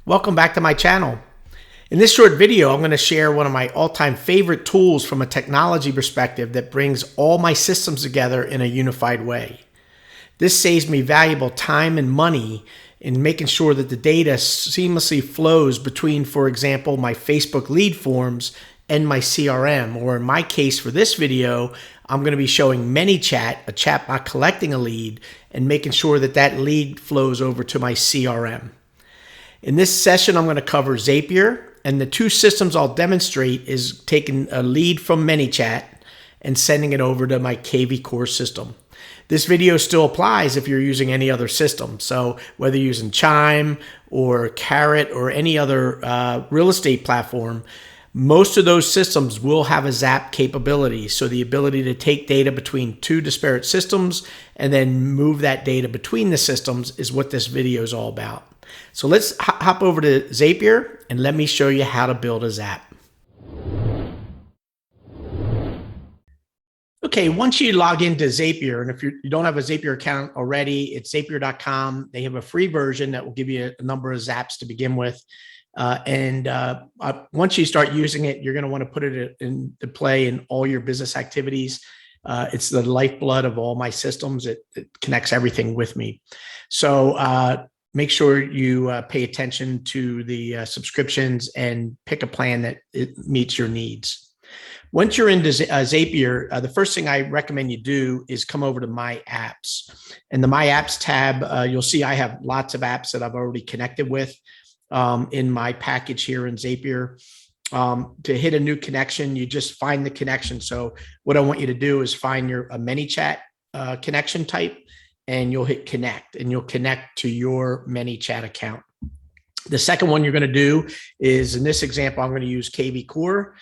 Welcome back to my channel. In this short video, I'm going to share one of my all-time favorite tools from a technology perspective that brings all my systems together in a unified way. This saves me valuable time and money in making sure that the data seamlessly flows between, for example, my Facebook lead forms and my CRM, or in my case for this video, I'm going to be showing ManyChat, a chatbot collecting a lead, and making sure that that lead flows over to my CRM. In this session, I'm going to cover Zapier, and the two systems I'll demonstrate is taking a lead from ManyChat and sending it over to my kvCORE system. This video still applies if you're using any other system. So whether you're using Chime or Carrot or any other real estate platform, most of those systems will have a Zap capability. So the ability to take data between two disparate systems and then move that data between the systems is what this video is all about. So let's hop over to Zapier and let me show you how to build a Zap. Okay, once you log into Zapier, and if you don't have a Zapier account already, it's zapier.com. They have a free version that will give you a number of Zaps to begin with. Once you start using it, you're going to want to put it into play in all your business activities. It's the lifeblood of all my systems. It connects everything with me. So make sure you pay attention to the subscriptions and pick a plan that it meets your needs. Once you're into Zapier, the first thing I recommend you do is come over to My Apps. In the My Apps tab, you'll see I have lots of apps that I've already connected with in my package here in Zapier. To hit a new connection, you just find the connection. So what I want you to do is find a ManyChat connection type, and you'll hit connect, and you'll connect to your ManyChat account. The second one you're going to do is, in this example, I'm going to use kvCORE.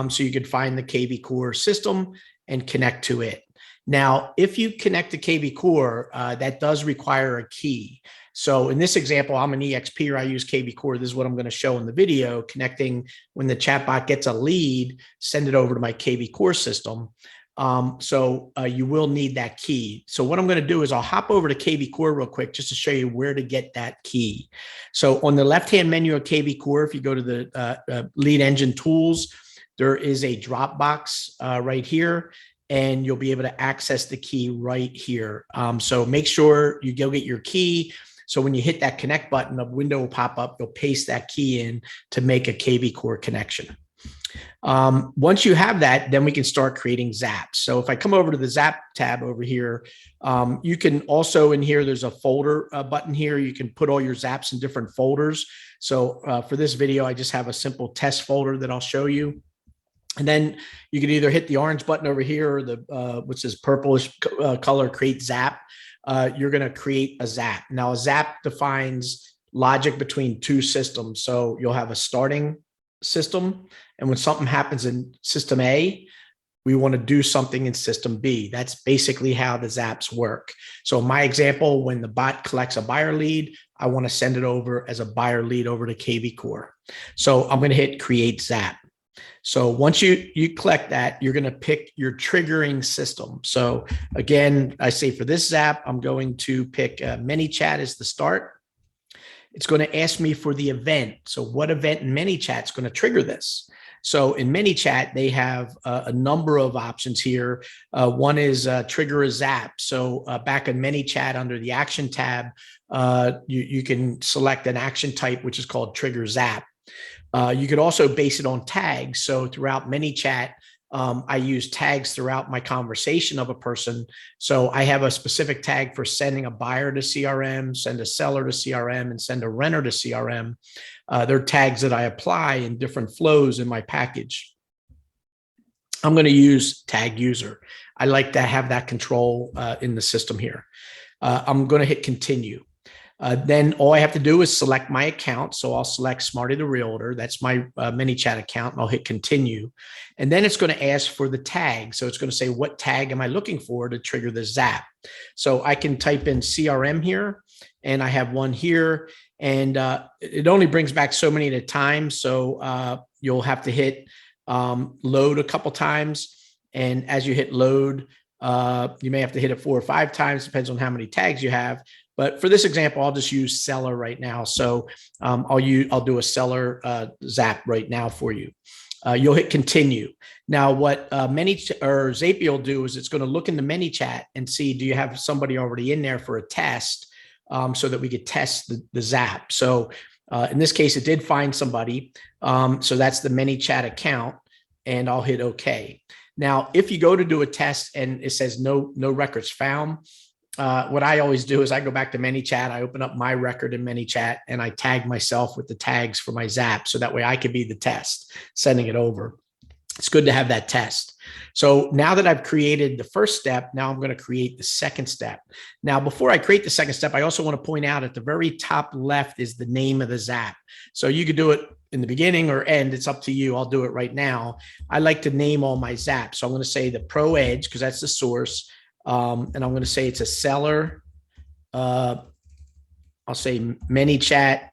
So you could find the kvCORE system and connect to it. Now, if you connect to kvCORE, that does require a key. So in this example, I'm an EXPer, I use kvCORE. This is what I'm going to show in the video, connecting when the chatbot gets a lead, send it over to my kvCORE system. You will need that key. So what I'm going to do is I'll hop over to kvCORE real quick just to show you where to get that key. So on the left-hand menu of kvCORE, if you go to the lead engine tools, there is a drop box right here, and you'll be able to access the key right here. So make sure you go get your key. So when you hit that connect button, a window will pop up. You'll paste that key in to make a kvCORE connection. Once you have that, then we can start creating Zaps. So if I come over to the Zap tab over here, you can also, in here, there's a folder button here. You can put all your Zaps in different folders. So for this video, I just have a simple test folder that I'll show you. And then you can either hit the orange button over here or the which is purplish color, create Zap. You're going to create a Zap. Now, a Zap defines logic between two systems. So you'll have a starting system, and when something happens in system A, we want to do something in system B. That's basically how the Zaps work. So in my example, when the bot collects a buyer lead, I want to send it over as a buyer lead over to kvCORE. So I'm going to hit create Zap. So once you collect that, you're going to pick your triggering system. So again, I say for this Zap, I'm going to pick ManyChat as the start. It's going to ask me for the event. So what event in ManyChat is going to trigger this? So in ManyChat, they have a number of options here. One is trigger a Zap. So back in ManyChat under the action tab, you can select an action type, which is called trigger Zap. You could also base it on tags. So throughout ManyChat, I use tags throughout my conversation of a person. So I have a specific tag for sending a buyer to CRM, send a seller to CRM, and send a renter to CRM. They're tags that I apply in different flows in my package. I'm going to use tag user. I like to have that control in the system here. I'm going to hit continue. Then all I have to do is select my account. So I'll select Smarty the Realtor. That's my ManyChat account, and I'll hit continue. And then it's going to ask for the tag. So it's going to say, what tag am I looking for to trigger the Zap? So I can type in CRM here, and I have one here, and it only brings back so many at a time. So you'll have to hit load a couple times. And as you hit load, you may have to hit it 4 or 5 times, depends on how many tags you have. But for this example, I'll just use seller right now. So I'll do a seller zap right now for you. You'll hit continue. Now, what Zapier will do is it's going to look into ManyChat and see, do you have somebody already in there for a test, so that we could test the zap. So in this case, it did find somebody. So that's the ManyChat account, and I'll hit OK. Now, if you go to do a test and it says no records found, what I always do is I go back to ManyChat, I open up my record in ManyChat, and I tag myself with the tags for my zap. So that way I could be the test, sending it over. It's good to have that test. So now that I've created the first step, now I'm going to create the second step. Now, before I create the second step, I also want to point out at the very top left is the name of the zap. So you could do it in the beginning or end. It's up to you. I'll do it right now. I like to name all my zaps. So I'm going to say the ProEdge, because that's the source. And I'm going to say it's a seller. I'll say ManyChat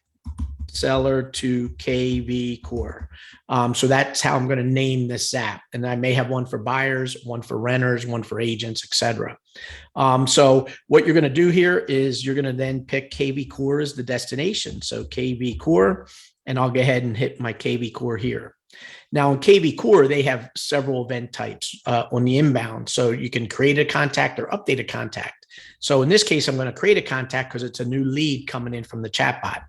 seller to kvCORE. So that's how I'm going to name this zap. And I may have one for buyers, one for renters, one for agents, etc. So what you're going to do here is you're going to then pick kvCORE as the destination. So kvCORE, and I'll go ahead and hit my kvCORE here. Now in kvCORE, they have several event types on the inbound. So you can create a contact or update a contact. So in this case, I'm going to create a contact because it's a new lead coming in from the chatbot.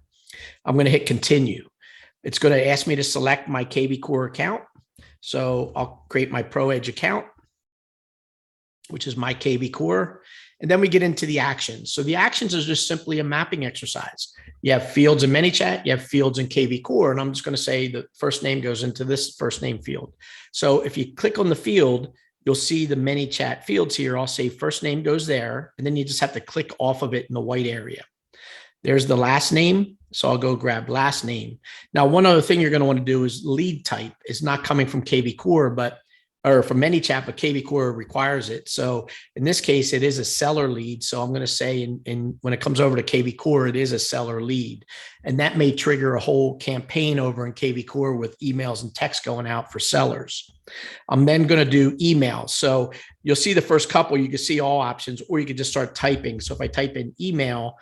I'm going to hit continue. It's going to ask me to select my kvCORE account. So I'll create my ProEdge account, which is my kvCORE. And then we get into the actions. So the actions is just simply a mapping exercise. You have fields in ManyChat, you have fields in kvCORE, and I'm just going to say the first name goes into this first name field. So if you click on the field, you'll see the ManyChat fields here. I'll say first name goes there, and then you just have to click off of it in the white area. There's the last name. So I'll go grab last name. Now, one other thing you're going to want to do is lead type. It's not coming from kvCORE, or from ManyChat, but kvCORE requires it. So in this case, it is a seller lead. So I'm going to say when it comes over to kvCORE, it is a seller lead. And that may trigger a whole campaign over in kvCORE with emails and text going out for sellers. I'm then going to do emails. So you'll see the first couple, you can see all options, or you can just start typing. So if I type in email,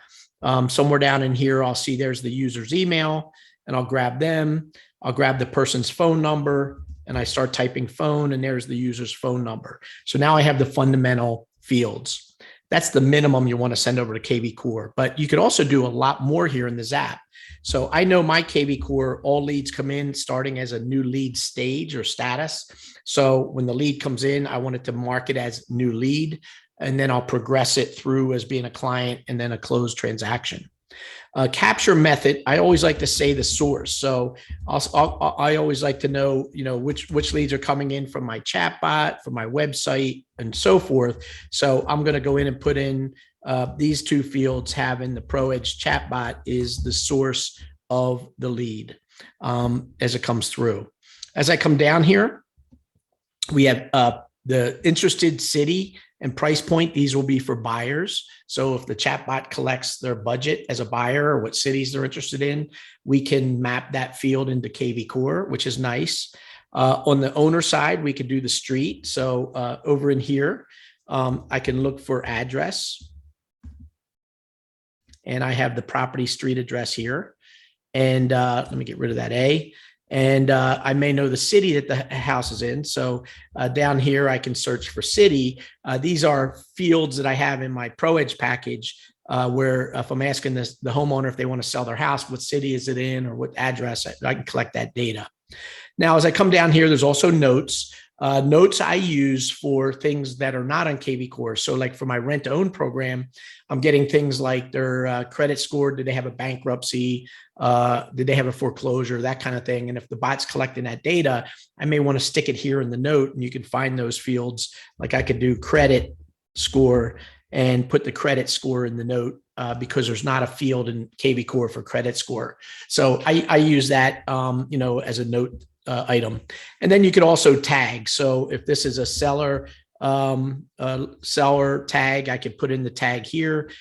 somewhere down in here, I'll see there's the user's email, and I'll grab them. I'll grab the person's phone number, and I start typing phone, and there's the user's phone number. So now I have the fundamental fields. That's the minimum you want to send over to kvCORE, but you could also do a lot more here in the Zap. So I know my kvCORE, all leads come in starting as a new lead stage or status. So when the lead comes in, I want it to mark it as new lead, and then I'll progress it through as being a client and then a closed transaction. Capture method, I always like to say the source. So I always like to know, which leads are coming in from my chatbot, from my website, and so forth. So I'm going to go in and put in these two fields, having the ProEdge chatbot is the source of the lead as it comes through. As I come down here, we have the interested city and price point. These will be for buyers. So if the chatbot collects their budget as a buyer or what cities they're interested in, we can map that field into kvCORE, which is nice. On the owner side, we could do the street. So over in here, I can look for address. And I have the property street address here. And let me get rid of that A. And I may know the city that the house is in. So down here, I can search for city. These are fields that I have in my ProEdge package where if I'm asking the homeowner if they want to sell their house, what city is it in or what address, I can collect that data. Now, as I come down here, there's also notes. Notes I use for things that are not on kvCORE. So like for my rent to own program, I'm getting things like their credit score. Did they have a bankruptcy? Did they have a foreclosure? That kind of thing. And if the bot's collecting that data, I may want to stick it here in the note, and you can find those fields. Like I could do credit score and put the credit score in the note because there's not a field in kvCORE for credit score. So I use that, as a note item. And then you could also tag. So if this is a seller tag, I could put in the tag here.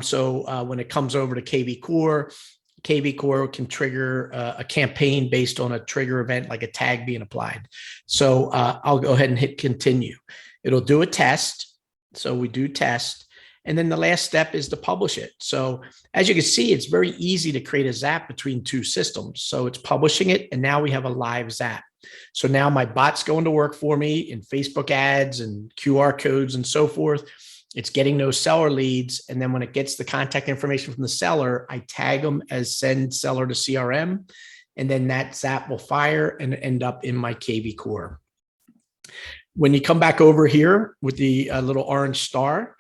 So when it comes over to kvCORE, kvCORE can trigger a campaign based on a trigger event, like a tag being applied. So I'll go ahead and hit continue. It'll do a test. So we do test. And then the last step is to publish it. So as you can see, it's very easy to create a Zap between two systems. So it's publishing it, and now we have a live Zap. So now my bot's going to work for me in Facebook ads and QR codes and so forth. It's getting those seller leads. And then when it gets the contact information from the seller, I tag them as send seller to CRM. And then that Zap will fire and end up in my kvCORE. When you come back over here with the little orange star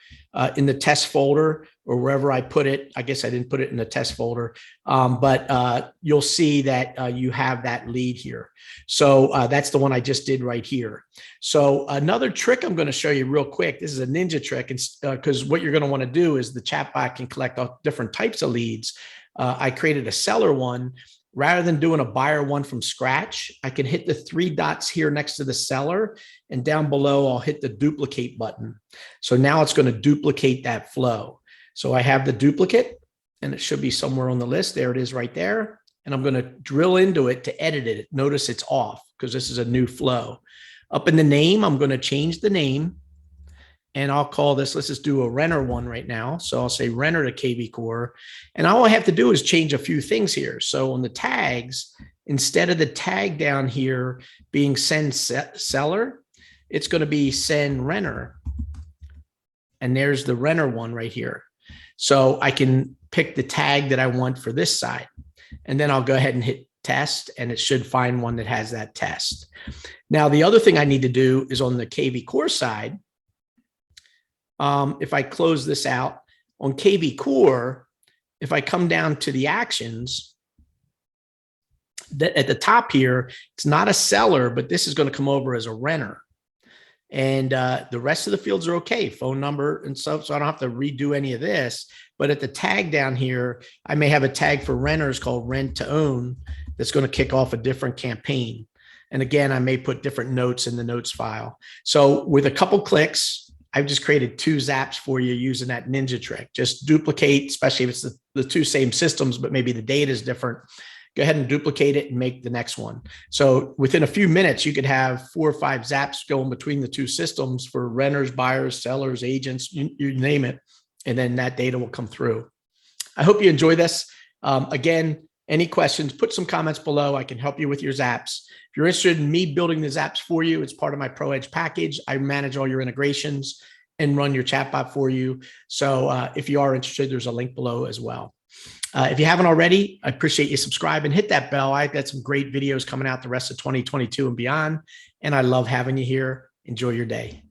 in the test folder or wherever I put it, I guess I didn't put it in the test folder, but you'll see that you have that lead here. So that's the one I just did right here. So another trick I'm going to show you real quick. This is a ninja trick, because what you're going to want to do is the chatbot can collect all different types of leads. I created a seller one. Rather than doing a buyer one from scratch, I can hit the 3 dots here next to the seller, and down below, I'll hit the duplicate button. So now it's going to duplicate that flow. So I have the duplicate, and it should be somewhere on the list. There it is right there. And I'm going to drill into it to edit it. Notice it's off because this is a new flow. Up in the name, I'm going to change the name. And I'll call this, let's just do a renter one right now. So I'll say renter to kvCORE. And all I have to do is change a few things here. So on the tags, instead of the tag down here being send seller, it's going to be send renter. And there's the renter one right here. So I can pick the tag that I want for this side. And then I'll go ahead and hit test, and it should find one that has that test. Now, the other thing I need to do is on the kvCORE side. If I close this out on kvCORE, if I come down to the actions, that at the top here, it's not a seller, but this is going to come over as a renter. And the rest of the fields are okay, phone number and stuff. So I don't have to redo any of this. But at the tag down here, I may have a tag for renters called rent to own that's going to kick off a different campaign. And again, I may put different notes in the notes file. So with a couple clicks, I've just created 2 Zaps for you using that ninja trick. Just duplicate, especially if it's the 2 same systems, but maybe the data is different. Go ahead and duplicate it and make the next one. So within a few minutes, you could have 4 or 5 Zaps going between the 2 systems for renters, buyers, sellers, agents, you name it. And then that data will come through. I hope you enjoy this. Again, any questions, put some comments below. I can help you with your Zaps. If you're interested in me building the Zaps for you, it's part of my ProEdge package. I manage all your integrations and run your chatbot for you. So if you are interested, there's a link below as well. If you haven't already, I appreciate you subscribe and hit that bell. I've got some great videos coming out the rest of 2022 and beyond. And I love having you here. Enjoy your day.